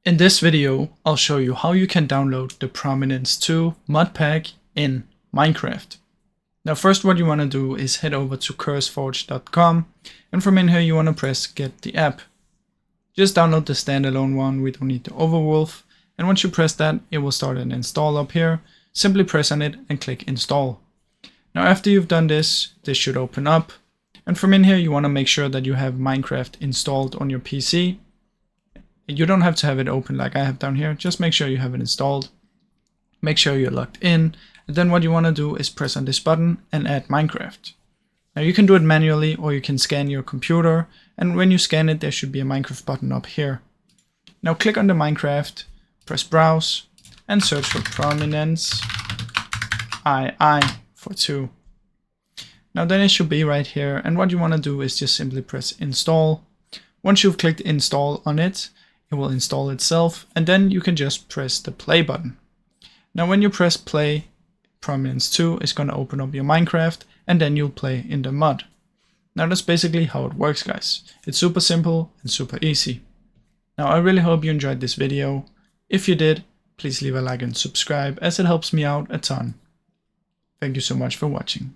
In this video, I'll show you how you can download the Prominence 2 mod pack in Minecraft. Now first what you want to do is head over to curseforge.com, and from in here you want to press get the app. Just download the standalone one, we don't need the overwolf, and once you press that it will start an install up here. Simply press on it and click install. Now after you've done this should open up, and from in here you want to make sure that you have Minecraft installed on your PC. You don't have to have it open like I have down here, just make sure you have it installed. Make sure you're logged in, and then what you want to do is press on this button and add Minecraft. Now you can do it manually or you can scan your computer, and when you scan it there should be a Minecraft button up here. Now click on the Minecraft, press browse and search for Prominence II for 2. Now then it should be right here, and what you want to do is just simply press install. Once you've clicked install on it, it will install itself, and then you can just press the play button. Now when you press play, Prominence 2 is going to open up your Minecraft, and then you'll play in the mod. Now that's basically how it works, guys. It's super simple and super easy. Now I really hope you enjoyed this video. If you did, please leave a like and subscribe, as it helps me out a ton. Thank you so much for watching.